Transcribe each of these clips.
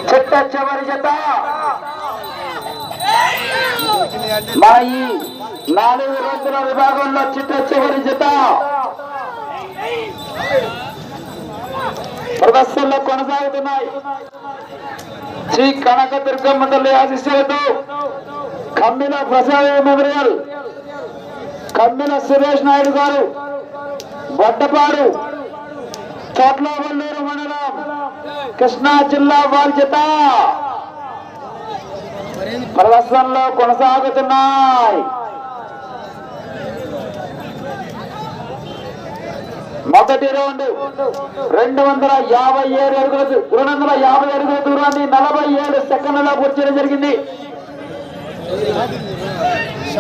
చిట్ట చివరి జత మన ఈ 4 రోజుల విభాగంలో చిట్ట చివరి జత ప్రదర్శనలో కొనసాగుతున్నాయి. శ్రీ కనక దుర్గమ్మ తల్లి ఆశీస్సులతో కమ్మిల ప్రసాద్ మెమోరియల్ కమ్మిల సురేష్ నాయుడు గారు వడ్డపాడు చోట్లవల్లూరు మండలం కృష్ణా జిల్లా వారి జత ప్రదర్శనలో కొనసాగుతున్నాయి. మొదటి రౌండ్ 257 అడుగుల దూరాన్ని 47 సెకండ్లలో పూర్తి చేయడం జరిగింది.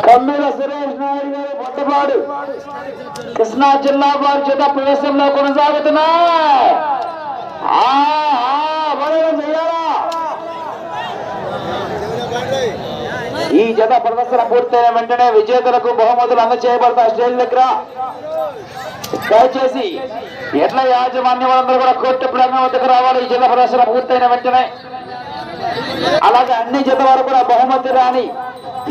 కమ్మిల సురేష్ నాయుడు గారు వడ్డపాడు కృష్ణా జిల్లా వారి చేత ప్రవేశంలో కొనసాగుతున్నాయి. ఈ జత ప్రదర్శన పూర్తయిన వెంటనే విజేతలకు బహుమతులు అందజేయబడతాయి. స్టేజ్ దగ్గర దయచేసి ఎట్ల యాజమాన్యం వాళ్ళందరూ కూడా కోర్టు ప్రాంగణం వద్దకు రావాలి. ఈ జత ప్రదర్శన పూర్తయిన వెంటనే అలాగే అన్ని జత వారు కూడా బహుమతి రాని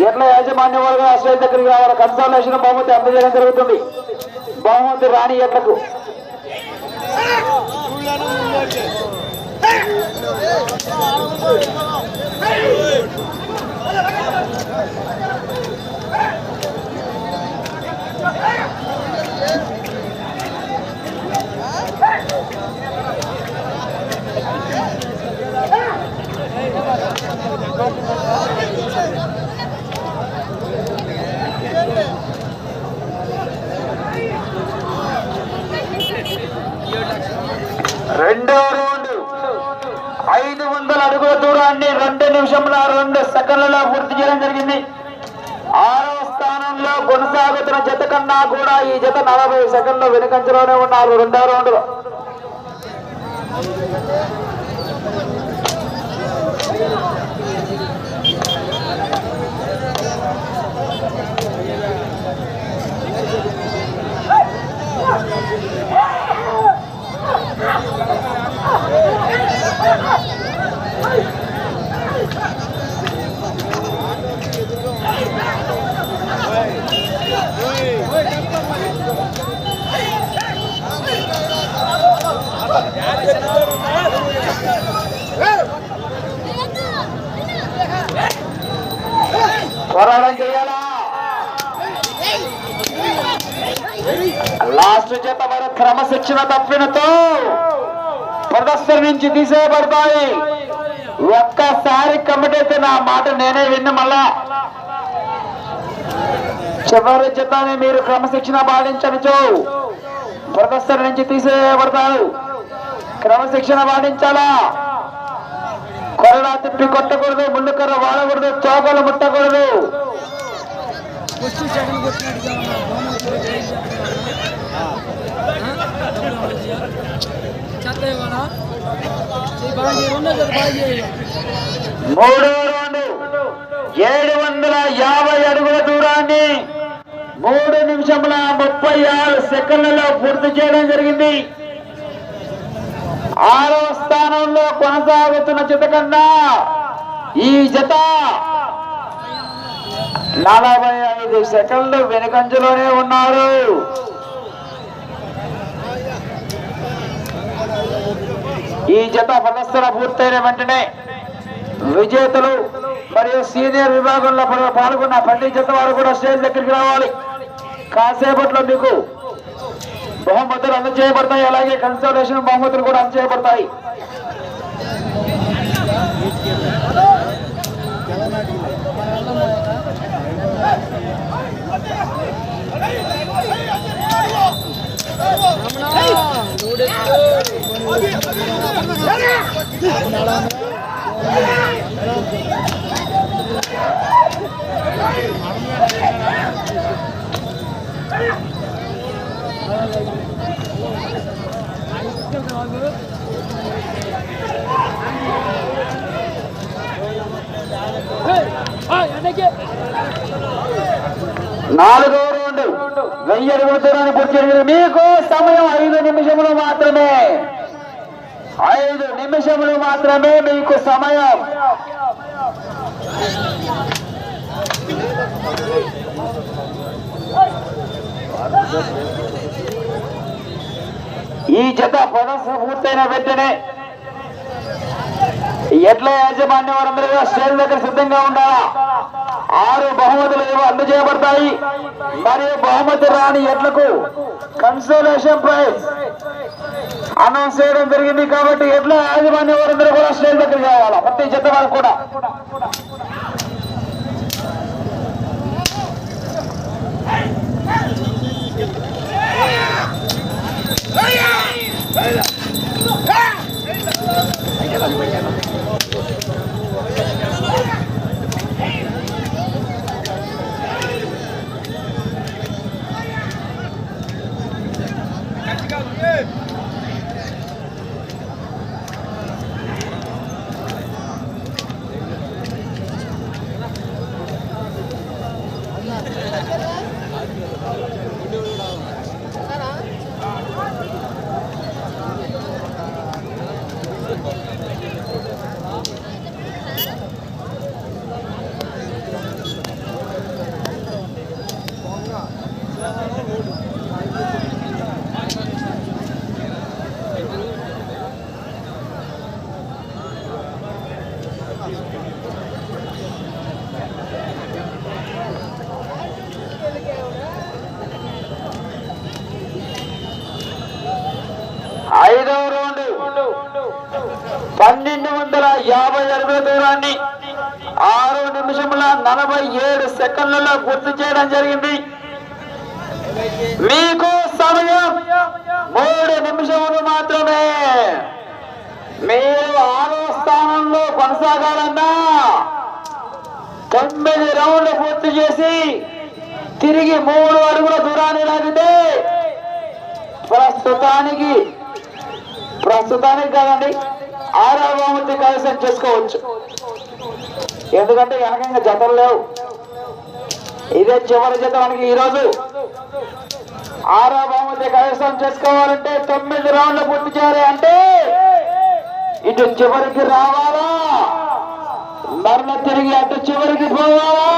ఎట్ల యాజమాన్యం వాళ్ళు కూడా స్టేజ్ దగ్గరికి రావాలి. కన్సల్టేషన్ బహుమతి అందజేయడం జరుగుతుంది. బహుమతి రాని ఎట్లకు రెండో రౌండ్ 500 అడుగుల దూరాన్ని 2 నిమిషముల 2 సెకండ్లలో పూర్తి చేయడం జరిగింది. 6వ స్థానంలో కొనసాగుతున్న జత కన్నా కూడా ఈ జత 40 సెకండ్లు వెనుకంజలోనే ఉన్నారు. రెండో రౌండ్ లో పోరాటం చేయాలా. లాస్ట్ జత మరి క్రమశిక్షణ తప్పినతో ప్రదర్శన నుంచి తీసేయబడతాయి. ఒక్కసారి కమిటీ అయితే నా మాట నేనే విన్న మళ్ళా చివరి జతని మీరు క్రమశిక్షణ పాటించనిచో ప్రదర్శన నుంచి తీసేయబడతారు. క్రమశిక్షణ పాటించాలా. కొరడా తిప్పి కొట్టకూడదు, ముందు కర్ర వాడకూడదు, చోకలు ముట్టకూడదు. మూడో రౌండ్ 750 అడుగుల దూరాన్ని 3 నిమిషముల 36 సెకండ్లలో పూర్తి చేయడం జరిగింది. 6వ స్థానంలో కొనసాగుతున్న జత కన్నా ఈ జత 45 సెకండ్లు వెనుకంజలోనే ఉన్నారు. ఈ జత ప్రదర్శన పూర్తయిన వెంటనే విజేతలు మరియు సీనియర్ విభాగంలో పాల్గొన్న ప్రతి జత వారు కూడా స్టేజ్ దగ్గరికి రావాలి. కాసేపట్లో మీకు బహుమతులు అందజేయబడతాయి. అలాగే కన్సల్టేషన్ బహుమతులు కూడా అందజేయబడతాయి. నాలుగో రౌండ్ రౌండ్ 1000 అడుగుల దూరాన్ని పూర్తి చేయండి. మీకు సమయం 5 నిమిషములు మాత్రమే. 5 నిమిషములు మాత్రమే మీకు సమయం. ఈ జత ప్రదర్శన పూర్తయిన వెంటనే ఎడ్ల యాజమాన్యం వారందరూ స్టేజ్ దగ్గర సిద్ధంగా ఉండాలా. 6 బహుమతులు అందజేయబడతాయి. మరియు బహుమతి రాని ఎడ్లకు కన్సోలేషన్ ప్రైజ్ అనౌన్స్ చేయడం జరిగింది. కాబట్టి ఎడ్ల యాజమాన్యం వారందరూ కూడా స్టేజ్ దగ్గర కావాలా, ప్రతి జత వారు కూడా. ఐదవ రౌండ్ 1250 అడుగుల దూరాన్ని 6 నిమిషముల 47 సెకండ్లలో పూర్తి చేయడం జరిగింది. మీకు సమయం 3 నిమిషములు మాత్రమే. మీరు 6వ స్థానంలో కొనసాగాలన్నా 9 రౌండ్లు పూర్తి చేసి తిరిగి 3 అడుగుల దూరాన్ని లాగితే ప్రస్తుతానికి కాదండి 6వ బహుమతి కైవసం చేసుకోవచ్చు. ఎందుకంటే వెనకంగా జతలు లేవు. ఇదే చివరి జత మనకి ఈరోజు. 6వ బహుమతి కైవసం చేసుకోవాలంటే 9 రౌండ్లు పూర్తి చేయాలి. అంటే ఇటు చివరికి రావాలా, మరల తిరిగి అటు చివరికి పోవాలా,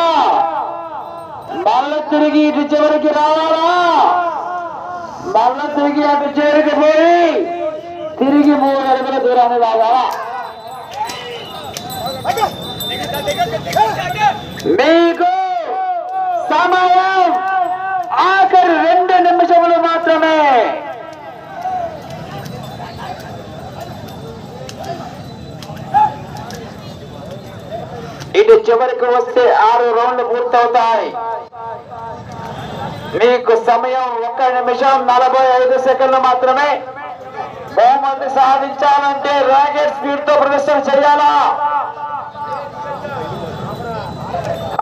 మరల తిరిగి ఇటు చివరికి రావాలా, మరల తిరిగి అటు చివరికి పోయి తిరిగి 3 అడుగుల దూరాన్ని లాగాలా. మీకు సమయం ఆఖరి 2 నిమిషములు మాత్రమే. ఇటు చివరికి వస్తే 6 రౌండ్లు పూర్తవుతాయి. మీకు సమయం 1 నిమిషం 45 సెకండ్లు మాత్రమే. బహుమతి సాధించాలంటే రాకెట్ స్పీడ్ తో ప్రదర్శన చేయాలా.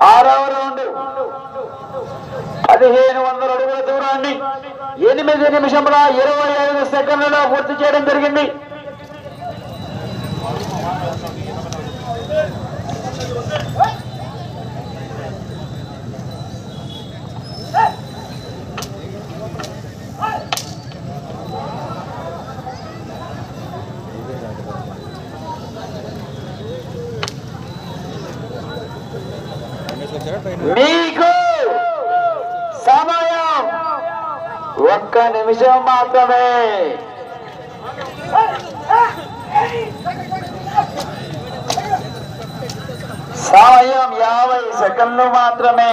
6వ రౌండ్ 1500 అడుగుల దూరాన్ని 8 నిమిషముల 25 సెకండ్లలో పూర్తి చేయడం జరిగింది. మీకు సమయం 1 నిమిషం మాత్రమే. సమయం 50 సెకండ్లు మాత్రమే.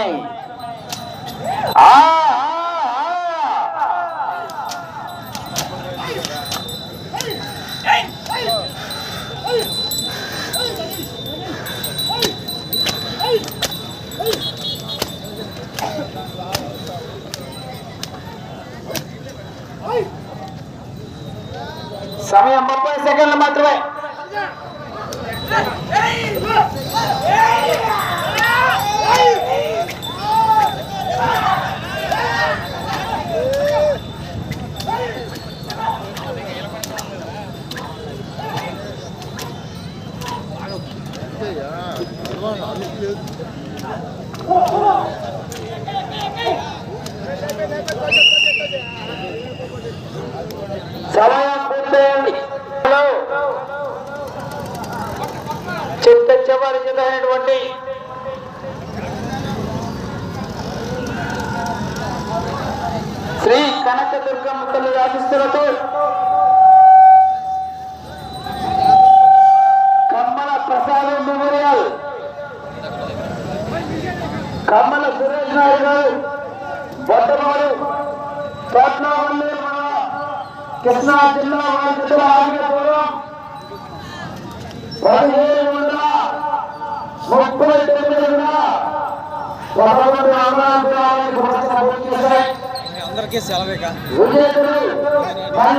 సమయం 30 సెకండ్లు మాత్రమే. చివరి జత అయినటువంటి శ్రీ కనకదుర్గమ్మ తల్లి ఆశీస్సులతో కమ్మల ప్రసాద్ మెమోరియల్ కమ్మల సురేష్ నాయుడు గారు బొట్టమారు తోట్లవల్లి కృష్ణా జిల్లా వారి ఆగిపోవడం 1730 అందరికీ సెలవేగా